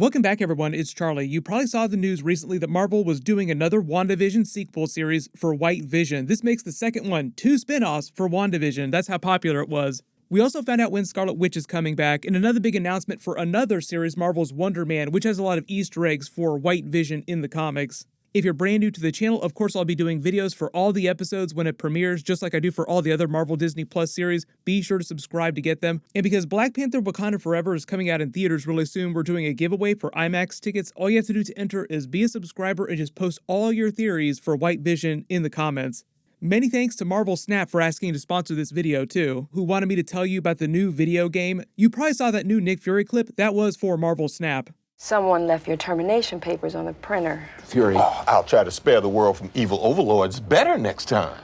Welcome back, everyone. It's Charlie. You probably saw the news recently that Marvel was doing another WandaVision sequel series for White Vision. This makes the second one, 2 spin-offs for WandaVision. That's how popular it was. We also found out when Scarlet Witch is coming back, and another big announcement for another series, Marvel's Wonder Man, which has a lot of Easter eggs for White Vision in the comics. If you're brand new to the channel, of course I'll be doing videos for all the episodes when it premieres, just like I do for all the other Marvel Disney Plus series. Be sure to subscribe to get them. And because Black Panther Wakanda Forever is coming out in theaters really soon, we're doing a giveaway for IMAX tickets. All you have to do to enter is be a subscriber and just post all your theories for White Vision in the comments. Many thanks to Marvel Snap for asking to sponsor this video too, who wanted me to tell you about the new video game. You probably saw that new Nick Fury clip. That was for Marvel Snap. Someone left your termination papers on the printer. Fury, I'll try to spare the world from evil overlords better next time.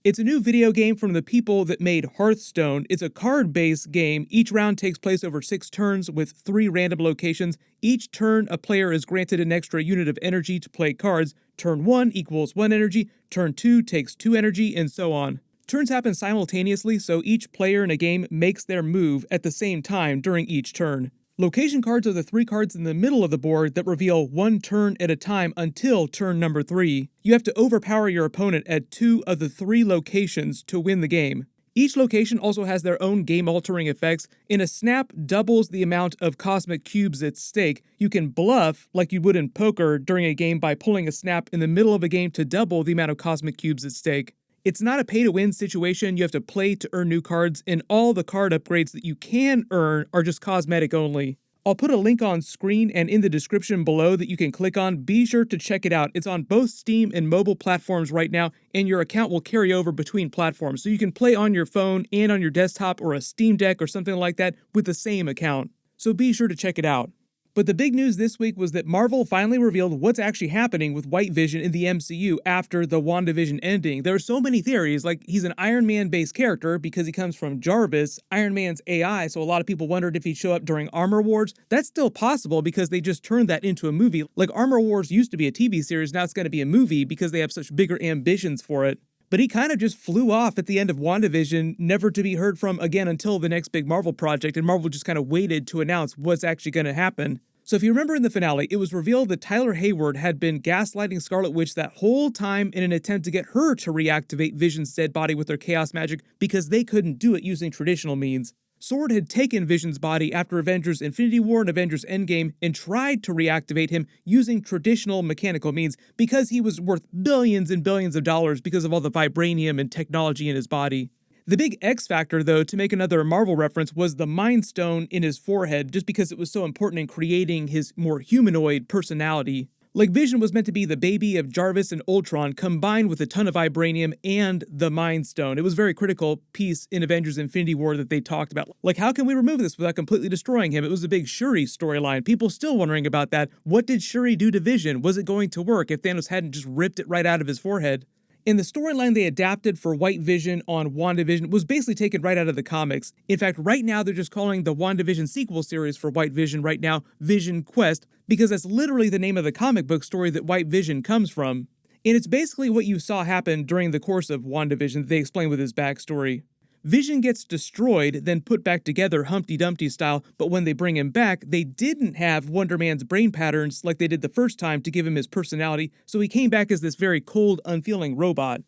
It's a new video game from the people that made Hearthstone. It's a card-based game. Each round takes place over 6 turns with 3 random locations. Each turn, a player is granted an extra unit of energy to play cards. Turn 1 equals 1 energy, turn 2 takes 2 energy, and so on. Turns happen simultaneously, so each player in a game makes their move at the same time during each turn. Location cards are the 3 cards in the middle of the board that reveal 1 turn at a time until turn number 3. You have to overpower your opponent at 2 of the 3 locations to win the game. Each location also has their own game-altering effects. In a snap, doubles the amount of cosmic cubes at stake. You can bluff, like you would in poker, during a game by pulling a snap in the middle of a game to double the amount of cosmic cubes at stake. It's not a pay-to-win situation. You have to play to earn new cards, and all the card upgrades that you can earn are just cosmetic only. I'll put a link on screen and in the description below that you can click on. Be sure to check it out. It's on both Steam and mobile platforms right now, and your account will carry over between platforms, so you can play on your phone and on your desktop or a Steam Deck or something like that with the same account. So be sure to check it out. But the big news this week was that Marvel finally revealed what's actually happening with White Vision in the MCU after the WandaVision ending. There are so many theories, like he's an Iron Man-based character because he comes from Jarvis, Iron Man's AI, so a lot of people wondered if he'd show up during Armor Wars. That's still possible because they just turned that into a movie. Like Armor Wars used to be a TV series, now it's going to be a movie because they have such bigger ambitions for it. But he kind of just flew off at the end of WandaVision, never to be heard from again until the next big Marvel project, and Marvel just kind of waited to announce what's actually going to happen. So if you remember in the finale, it was revealed that Tyler Hayward had been gaslighting Scarlet Witch that whole time in an attempt to get her to reactivate Vision's dead body with their chaos magic because they couldn't do it using traditional means. SWORD had taken Vision's body after Avengers Infinity War and Avengers Endgame and tried to reactivate him using traditional mechanical means because he was worth billions and billions of dollars because of all the vibranium and technology in his body. The big X factor, though, to make another Marvel reference, was the Mind Stone in his forehead, just because it was so important in creating his more humanoid personality. Like Vision was meant to be the baby of Jarvis and Ultron combined with a ton of vibranium and the Mind Stone. It was a very critical piece in Avengers Infinity War that they talked about. Like, how can we remove this without completely destroying him? It was a big Shuri storyline. People still wondering about that. What did Shuri do to Vision? Was it going to work if Thanos hadn't just ripped it right out of his forehead? And the storyline they adapted for White Vision on WandaVision was basically taken right out of the comics. In fact, right now they're just calling the WandaVision sequel series for White Vision right now Vision Quest, because that's literally the name of the comic book story that White Vision comes from. And it's basically what you saw happen during the course of WandaVision that they explain with his backstory. Vision gets destroyed, then put back together Humpty Dumpty style, but when they bring him back, they didn't have Wonder Man's brain patterns like they did the first time to give him his personality, so he came back as this very cold, unfeeling robot.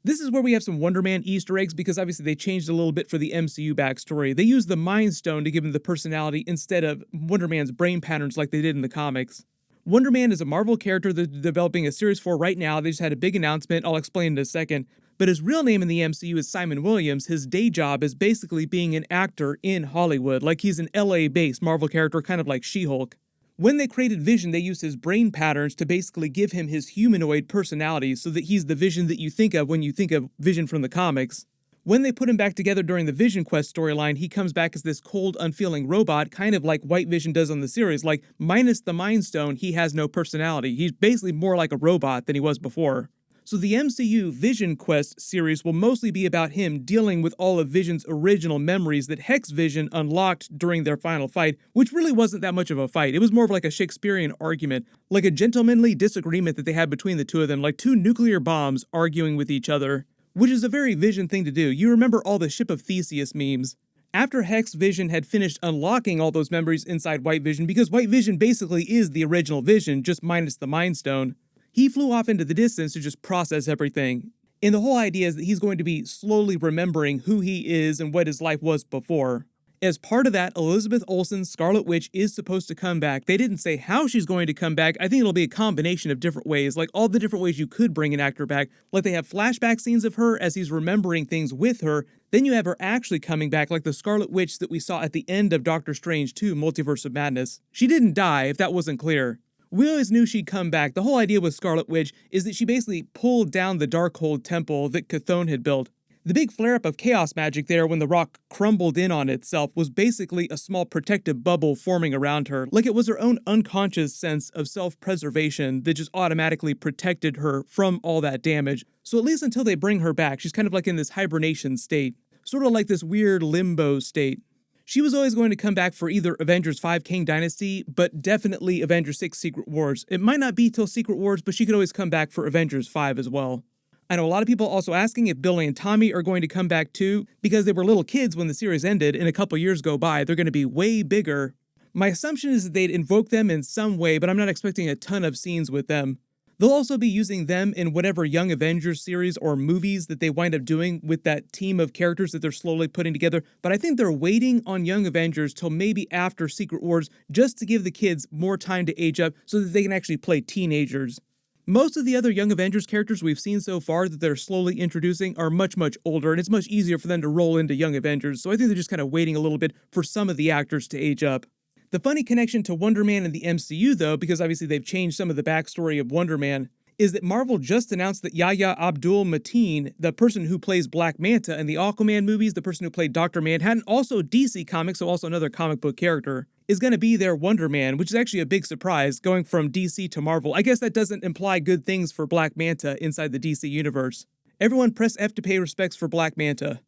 This is where we have some Wonder Man Easter eggs because obviously they changed a little bit for the MCU backstory. They used the Mind Stone to give him the personality instead of Wonder Man's brain patterns like they did in the comics. Wonder Man is a Marvel character that they're developing a series for right now. They just had a big announcement, I'll explain in a second. But his real name in the MCU is Simon Williams. His day job is basically being an actor in Hollywood, like he's an LA-based Marvel character, kind of like She-Hulk. When they created Vision, they used his brain patterns to basically give him his humanoid personality so that he's the Vision that you think of when you think of Vision from the comics. When they put him back together during the Vision Quest storyline, he comes back as this cold, unfeeling robot, kind of like White Vision does on the series. Like, minus the Mind Stone, he has no personality. He's basically more like a robot than he was before. So the MCU Vision Quest series will mostly be about him dealing with all of Vision's original memories that Hex Vision unlocked during their final fight, which really wasn't that much of a fight. It was more of like a Shakespearean argument, like a gentlemanly disagreement that they had between the two of them, like 2 nuclear bombs arguing with each other, which is a very Vision thing to do. You remember all the Ship of Theseus memes. After Hex, Vision had finished unlocking all those memories inside White Vision, because White Vision basically is the original Vision, just minus the Mind Stone, he flew off into the distance to just process everything. And the whole idea is that he's going to be slowly remembering who he is and what his life was before. As part of that, Elizabeth Olsen, Scarlet Witch, is supposed to come back. They didn't say how she's going to come back. I think it'll be a combination of different ways, like all the different ways you could bring an actor back. Like they have flashback scenes of her as he's remembering things with her. Then you have her actually coming back, like the Scarlet Witch that we saw at the end of Doctor Strange 2, Multiverse of Madness. She didn't die, if that wasn't clear. We always knew she'd come back. The whole idea with Scarlet Witch is that she basically pulled down the Darkhold temple that Chthon had built. The big flare-up of chaos magic there when the rock crumbled in on itself was basically a small protective bubble forming around her, like it was her own unconscious sense of self-preservation that just automatically protected her from all that damage. So at least until they bring her back, she's kind of like in this hibernation state, sort of like this weird limbo state. She was always going to come back for either Avengers 5 Kang Dynasty, but definitely Avengers 6 Secret Wars. It might not be till Secret Wars, but she could always come back for Avengers 5 as well. I know a lot of people also asking if Billy and Tommy are going to come back too, because they were little kids when the series ended, and a couple years go by, they're going to be way bigger. My assumption is that they'd invoke them in some way, but I'm not expecting a ton of scenes with them. They'll also be using them in whatever Young Avengers series or movies that they wind up doing with that team of characters that they're slowly putting together, but I think they're waiting on Young Avengers till maybe after Secret Wars just to give the kids more time to age up so that they can actually play teenagers. Most of the other Young Avengers characters we've seen so far that they're slowly introducing are much, much older, and it's much easier for them to roll into Young Avengers, so I think they're just kind of waiting a little bit for some of the actors to age up. The funny connection to Wonder Man in the MCU, though, because obviously they've changed some of the backstory of Wonder Man, is that Marvel just announced that Yahya Abdul-Mateen, the person who plays Black Manta in the Aquaman movies, the person who played Dr. Manhattan, also DC Comics, so also another comic book character, is going to be their Wonder Man, which is actually a big surprise, going from DC to Marvel. I guess that doesn't imply good things for Black Manta inside the DC universe. Everyone press F to pay respects for Black Manta.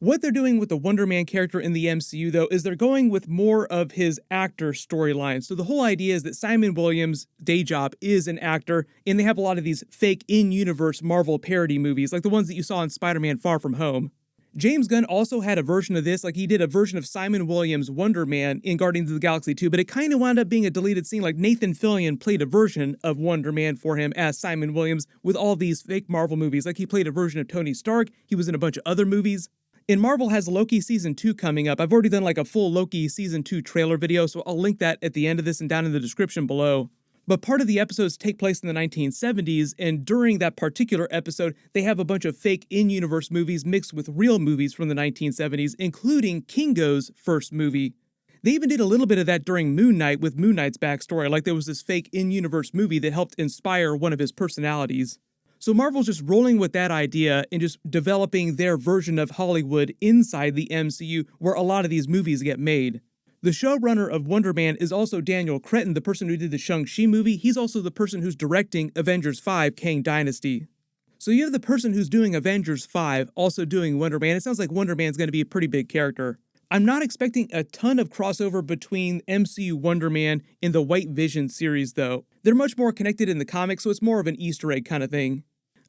What they're doing with the Wonder Man character in the MCU, though, is they're going with more of his actor storyline. So the whole idea is that Simon Williams' day job is an actor, and they have a lot of these fake in-universe Marvel parody movies, like the ones that you saw in Spider-Man Far From Home. James Gunn also had a version of this, like he did a version of Simon Williams' Wonder Man in Guardians of the Galaxy 2, but it kind of wound up being a deleted scene, like Nathan Fillion played a version of Wonder Man for him as Simon Williams with all these fake Marvel movies, like he played a version of Tony Stark, he was in a bunch of other movies. And Marvel has Loki Season 2 coming up. I've already done like a full Loki Season 2 trailer video, so I'll link that at the end of this and down in the description below. But part of the episodes take place in the 1970s, and during that particular episode, they have a bunch of fake in-universe movies mixed with real movies from the 1970s, including Kingo's first movie. They even did a little bit of that during Moon Knight with Moon Knight's backstory, like there was this fake in-universe movie that helped inspire one of his personalities. So Marvel's just rolling with that idea and just developing their version of Hollywood inside the MCU, where a lot of these movies get made. The showrunner of Wonder Man is also Daniel Cretton, the person who did the Shang-Chi movie. He's also the person who's directing Avengers 5 Kang Dynasty. So you have the person who's doing Avengers 5 also doing Wonder Man. It sounds like Wonder Man's going to be a pretty big character. I'm not expecting a ton of crossover between MCU Wonder Man and the White Vision series, though. They're much more connected in the comics, so it's more of an Easter egg kind of thing.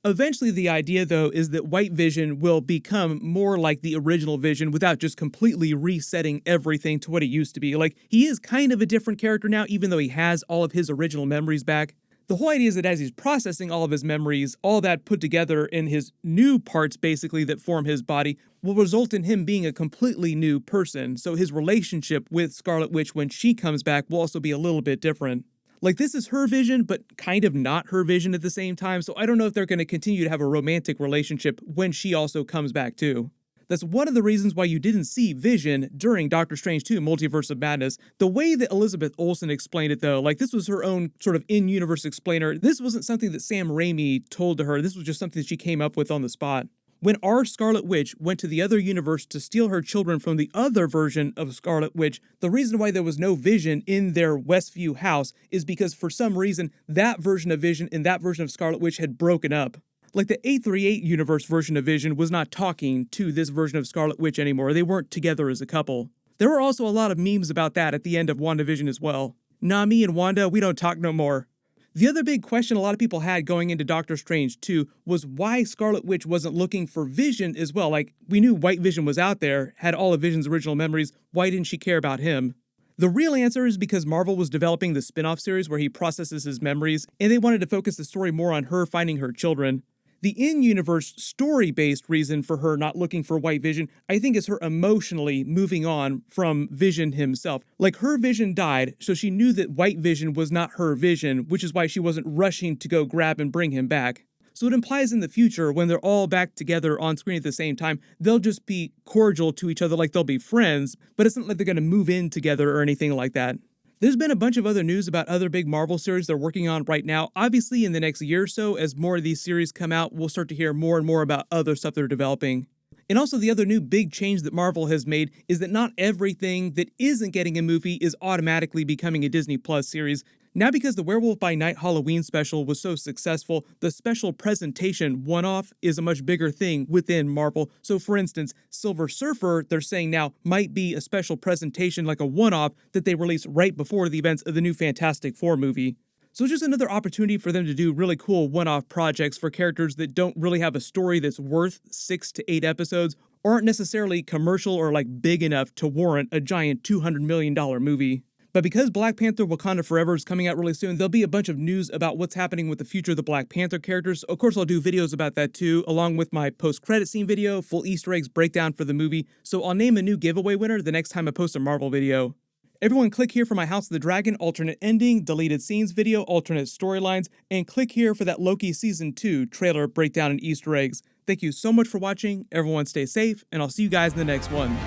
Eventually, the idea, though, is that White Vision will become more like the original Vision without just completely resetting everything to what he used to be. Like, he is kind of a different character now, even though he has all of his original memories back. The whole idea is that as he's processing all of his memories, all that put together in his new parts, basically, that form his body, will result in him being a completely new person. So his relationship with Scarlet Witch when she comes back will also be a little bit different. Like, this is her vision, but kind of not her vision at the same time, so I don't know if they're going to continue to have a romantic relationship when she also comes back, too. That's one of the reasons why you didn't see Vision during Doctor Strange 2 Multiverse of Madness. The way that Elizabeth Olsen explained it, though, like, this was her own sort of in-universe explainer. This wasn't something that Sam Raimi told to her. This was just something that she came up with on the spot. When our Scarlet Witch went to the other universe to steal her children from the other version of Scarlet Witch, the reason why there was no Vision in their Westview house is because for some reason that version of Vision and that version of Scarlet Witch had broken up. Like the 838 universe version of Vision was not talking to this version of Scarlet Witch anymore. They weren't together as a couple. There were also a lot of memes about that at the end of WandaVision as well. Nah, me and Wanda, we don't talk no more. The other big question a lot of people had going into Doctor Strange 2 was why Scarlet Witch wasn't looking for Vision as well. Like, we knew White Vision was out there, had all of Vision's original memories. Why didn't she care about him? The real answer is because Marvel was developing the spin-off series where he processes his memories, and they wanted to focus the story more on her finding her children. The in-universe, story-based reason for her not looking for White Vision, I think, is her emotionally moving on from Vision himself. Like, her Vision died, so she knew that White Vision was not her Vision, which is why she wasn't rushing to go grab and bring him back. So it implies in the future, when they're all back together on screen at the same time, they'll just be cordial to each other like they'll be friends, but it's not like they're going to move in together or anything like that. There's been a bunch of other news about other big Marvel series they're working on right now. Obviously, in the next year or so, as more of these series come out, we'll start to hear more and more about other stuff they're developing. And also, the other new big change that Marvel has made is that not everything that isn't getting a movie is automatically becoming a Disney Plus series. Now, because the Werewolf by Night Halloween special was so successful, the special presentation one-off is a much bigger thing within Marvel. So for instance, Silver Surfer, they're saying now, might be a special presentation like a one-off that they release right before the events of the new Fantastic Four movie. So it's just another opportunity for them to do really cool one-off projects for characters that don't really have a story that's worth 6 to 8 episodes, or aren't necessarily commercial or like big enough to warrant a giant $200 million movie. But because Black Panther Wakanda Forever is coming out really soon, there'll be a bunch of news about what's happening with the future of the Black Panther characters. Of course, I'll do videos about that too, along with my post-credit scene video, full Easter eggs breakdown for the movie, so I'll name a new giveaway winner the next time I post a Marvel video. Everyone click here for my House of the Dragon alternate ending, deleted scenes video, alternate storylines, and click here for that Loki Season 2 trailer breakdown and Easter eggs. Thank you so much for watching, everyone stay safe, and I'll see you guys in the next one.